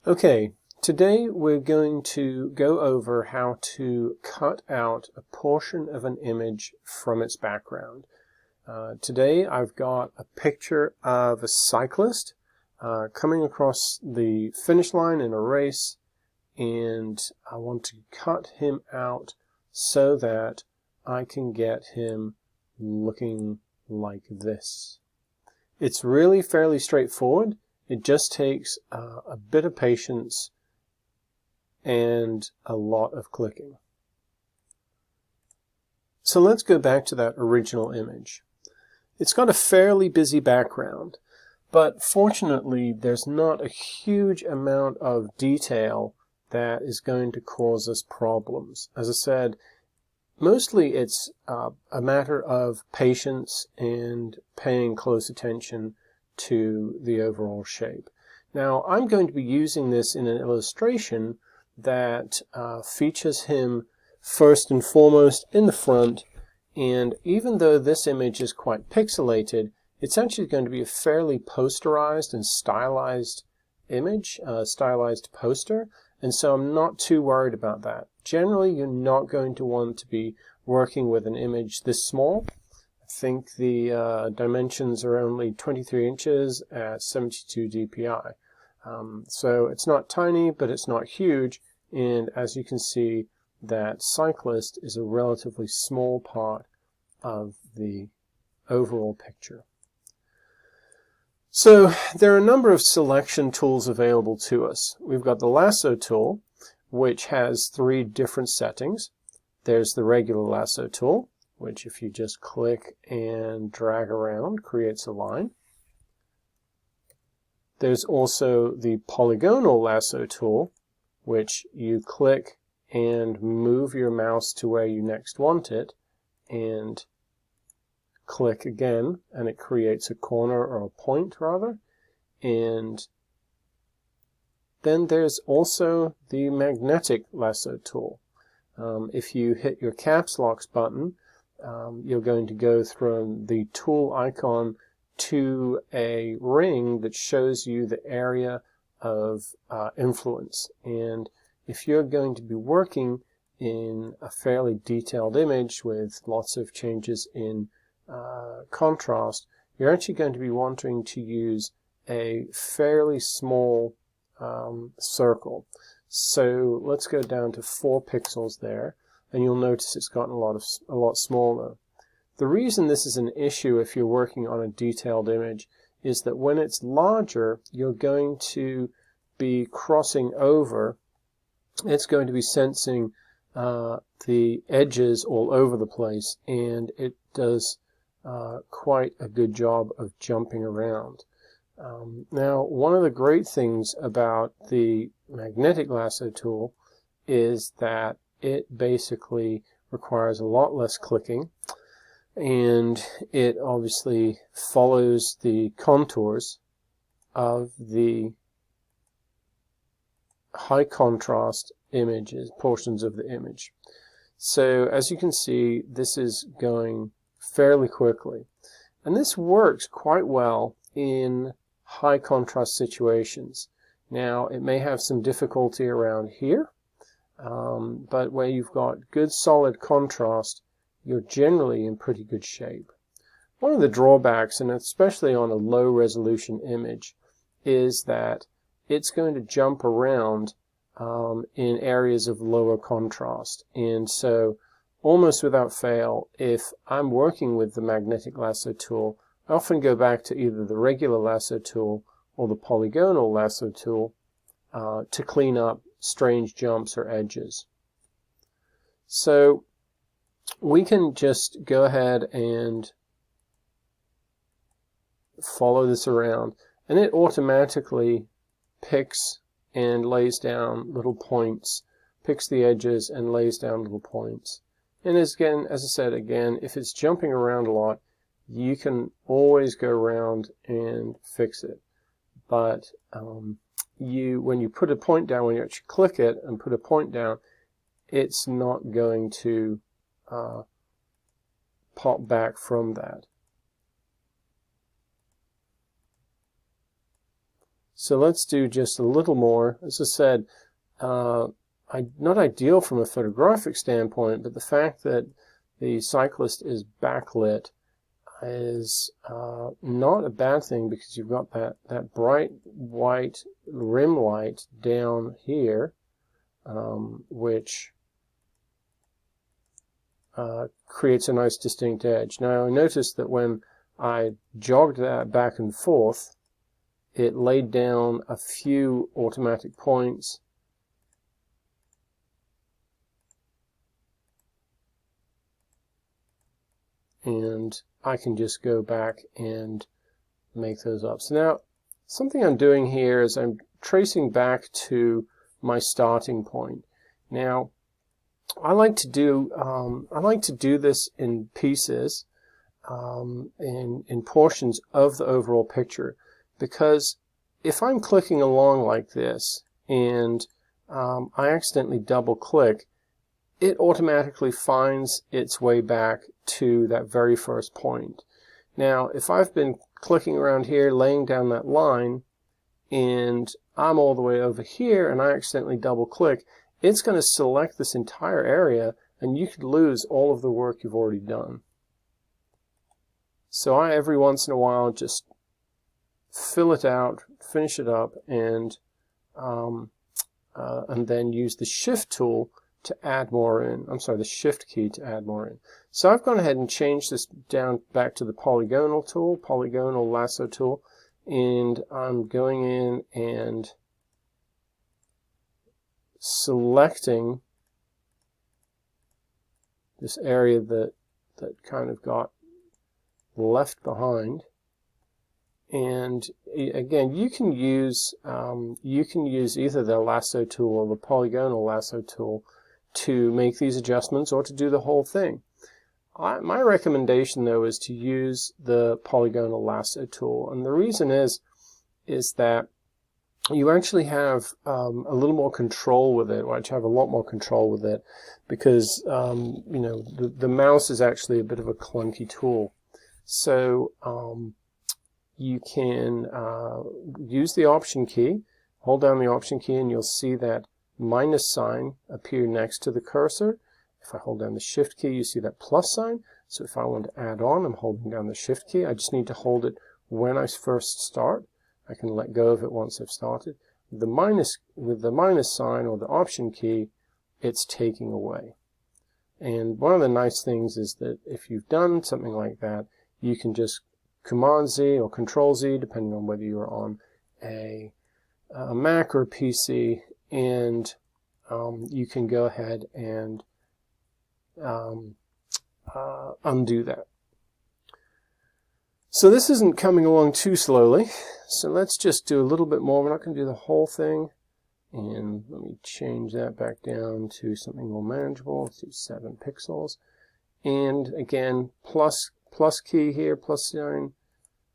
Okay, today we're going to go over how to cut out a portion of an image from its background. Today I've got a picture of a cyclist coming across the finish line in a race, and I want to cut him out so that I can get him looking like this. It's really fairly straightforward. It just takes a bit of patience and a lot of clicking. So let's go back to that original image. It's got a fairly busy background, but fortunately there's not a huge amount of detail that is going to cause us problems. As I said, mostly it's a matter of patience and paying close attention to the overall shape. Now I'm going to be using this in an illustration that features him first and foremost in the front, and even though this image is quite pixelated, it's actually going to be a fairly posterized and stylized image, stylized poster, and so I'm not too worried about that. Generally, you're not going to want to be working with an image this small. I think the dimensions are only 23 inches at 72 dpi. So it's not tiny, but it's not huge, and as you can see, that cyclist is a relatively small part of the overall picture. So there are a number of selection tools available to us. We've got the lasso tool, which has 3 different settings. There's the regular lasso tool, which if you just click and drag around creates a line. There's also the polygonal lasso tool, which you click and move your mouse to where you next want it, and click again, and it creates a corner, or a point rather. And then there's also the magnetic lasso tool. If you hit your caps lock button, you're going to go from the tool icon to a ring that shows you the area of influence. And if you're going to be working in a fairly detailed image with lots of changes in contrast, you're actually going to be wanting to use a fairly small circle. So let's go down to 4 pixels there, and you'll notice it's gotten a lot smaller. The reason this is an issue if you're working on a detailed image is that when it's larger, you're going to be crossing over. It's going to be sensing the edges all over the place, and it does quite a good job of jumping around. Now, one of the great things about the magnetic lasso tool is that it basically requires a lot less clicking, and it obviously follows the contours of the high contrast images, portions of the image. So as you can see, this is going fairly quickly, and this works quite well in high contrast situations. Now it may have some difficulty around here, but where you've got good solid contrast, you're generally in pretty good shape. One of the drawbacks, and especially on a low resolution image, is that it's going to jump around in areas of lower contrast. And so almost without fail, if I'm working with the magnetic lasso tool, I often go back to either the regular lasso tool or the polygonal lasso tool to clean up strange jumps or edges. So we can just go ahead and follow this around, and it automatically picks and lays down little points, picks the edges and lays down little points. And as I said, if it's jumping around a lot, you can always go around and fix it. But when you put a point down, when you actually click it and put a point down, it's not going to pop back from that. So let's do just a little more. As I said, not ideal from a photographic standpoint, but the fact that the cyclist is backlit is not a bad thing, because you've got that bright white rim light down here, which creates a nice distinct edge. Now I noticed that when I jogged that back and forth, it laid down a few automatic points. And I can just go back and make those up. So now, something I'm doing here is I'm tracing back to my starting point. Now, I like to do this in pieces, in portions of the overall picture, because if I'm clicking along like this and I accidentally double click, it automatically finds its way back to that very first point. Now, if I've been clicking around here, laying down that line, and I'm all the way over here and I accidentally double click, it's going to select this entire area, and you could lose all of the work you've already done. So I, every once in a while, just fill it out, finish it up, and then use the Shift tool to add more in. I'm sorry, the Shift key to add more in. So I've gone ahead and changed this down back to the polygonal tool, polygonal lasso tool, and I'm going in and selecting this area that kind of got left behind. And again, you can use either the lasso tool or the polygonal lasso tool to make these adjustments, or to do the whole thing. My recommendation, though, is to use the polygonal lasso tool, and the reason is that you actually have a little more control with it, or you have a lot more control with it, because you know, the mouse is actually a bit of a clunky tool. So you can use the Option key, hold down the Option key, and you'll see that minus sign appear next to the cursor. If I hold down the Shift key, you see that plus sign. So if I want to add on, I'm holding down the Shift key. I just need to hold it when I first start. I can let go of it once I've started. With the minus sign or the Option key, it's taking away. And one of the nice things is that if you've done something like that, you can just Command Z or Control Z, depending on whether you're on a Mac or a PC, and you can go ahead and undo that. So this isn't coming along too slowly, so let's just do a little bit more. We're not going to do the whole thing, and let me change that back down to something more manageable, to 7 pixels. And again, plus key here, plus sign.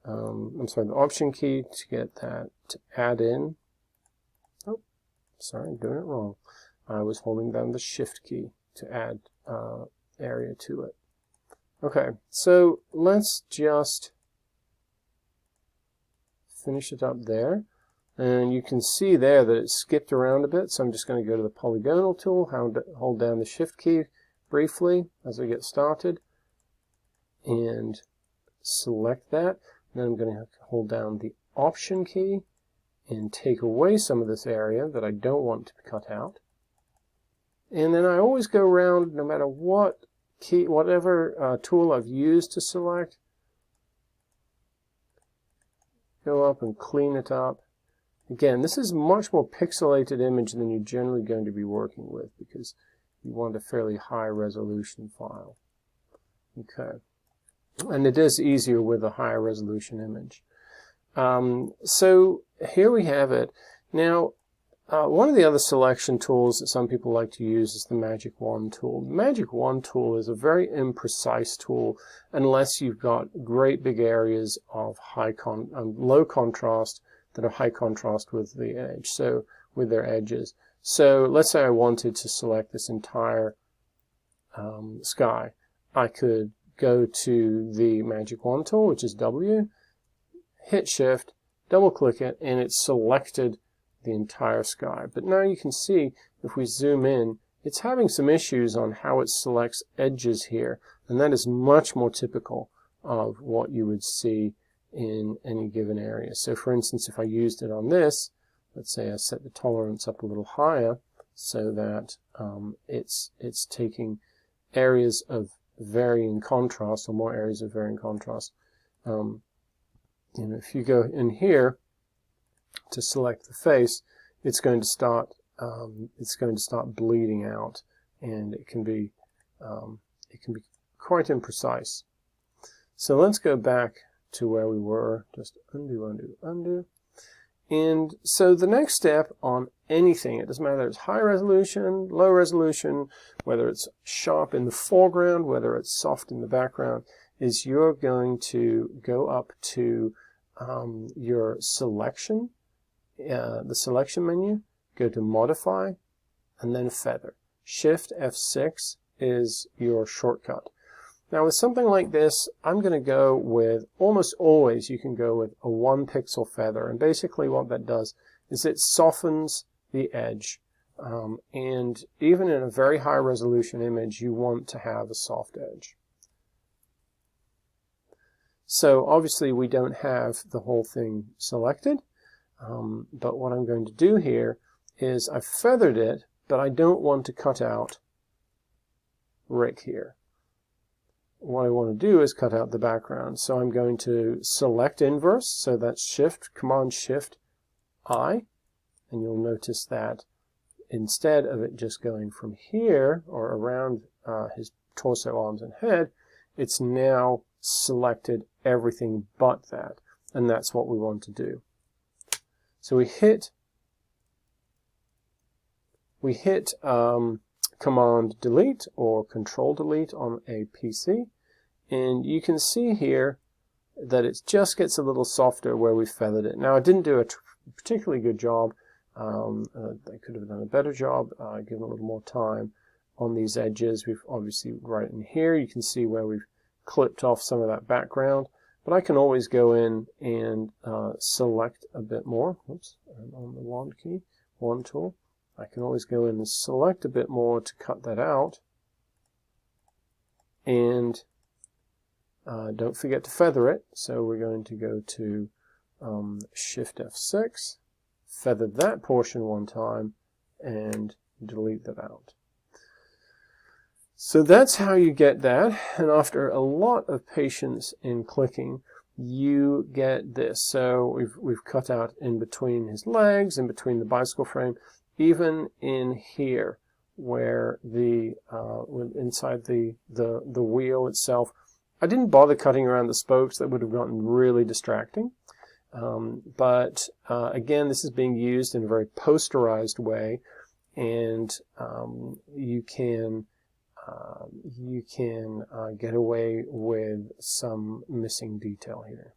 I'm sorry, the Option key to get that to add in. Oh, sorry, I'm doing it wrong. I was holding down the Shift key to add area to it. Okay, so let's just finish it up there. And you can see there that it skipped around a bit, so I'm just going to go to the polygonal tool, hold down the Shift key briefly as I get started, and select that. Then I'm going to have to hold down the Option key and take away some of this area that I don't want to be cut out. And then I always go around, no matter what key, whatever tool I've used to select, go up and clean it up. Again, this is a much more pixelated image than you're generally going to be working with, because you want a fairly high resolution file. Okay. And it is easier with a higher resolution image. So here we have it. Now, one of the other selection tools that some people like to use is the Magic Wand tool. The Magic Wand tool is a very imprecise tool unless you've got great big areas of low contrast that are high contrast with the edge, so with their edges. So let's say I wanted to select this entire sky. I could go to the Magic Wand tool, which is W, hit Shift, and double click it, and it's selected the entire sky. But now you can see, if we zoom in, it's having some issues on how it selects edges here, and that is much more typical of what you would see in any given area. So for instance, if I used it on this, let's say I set the tolerance up a little higher so that it's taking areas of varying contrast, or more areas of varying contrast. And if you go in here to select the face, it's going to start bleeding out, and it can be quite imprecise. So let's go back to where we were. Just undo, undo, undo. And so the next step on anything, it doesn't matter whether it's high resolution, low resolution, whether it's sharp in the foreground, whether it's soft in the background, is you're going to go up to your selection, the selection menu, go to modify, and then feather. Shift F6 is your shortcut. Now with something like this, I'm going to go with, almost always you can go with a 1 pixel feather, and basically what that does is it softens the edge, and even in a very high resolution image you want to have a soft edge. So obviously we don't have the whole thing selected, but what I'm going to do here is I've feathered it, but I don't want to cut out Rick here. What I want to do is cut out the background. So I'm going to select inverse, so that's Command Shift I, and you'll notice that instead of it just going from here or around his torso, arms, and head, it's now selected everything but that, and that's what we want to do. So we hit Command Delete or Control Delete on a PC, and you can see here that it just gets a little softer where we feathered it. Now I didn't do a particularly good job. I could have done a better job, given a little more time on these edges. We've obviously right in here you can see where we've clipped off some of that background, but I can always go in and select a bit more. Oops, I'm on the wand tool. I can always go in and select a bit more to cut that out. And don't forget to feather it. So we're going to go to Shift F6, feather that portion one time, and delete that out. So that's how you get that. And after a lot of patience in clicking, you get this. So we've cut out in between his legs, in between the bicycle frame, even in here where the inside the wheel itself. I didn't bother cutting around the spokes. That would have gotten really distracting. But again, this is being used in a very posterized way, and you can get away with some missing detail here.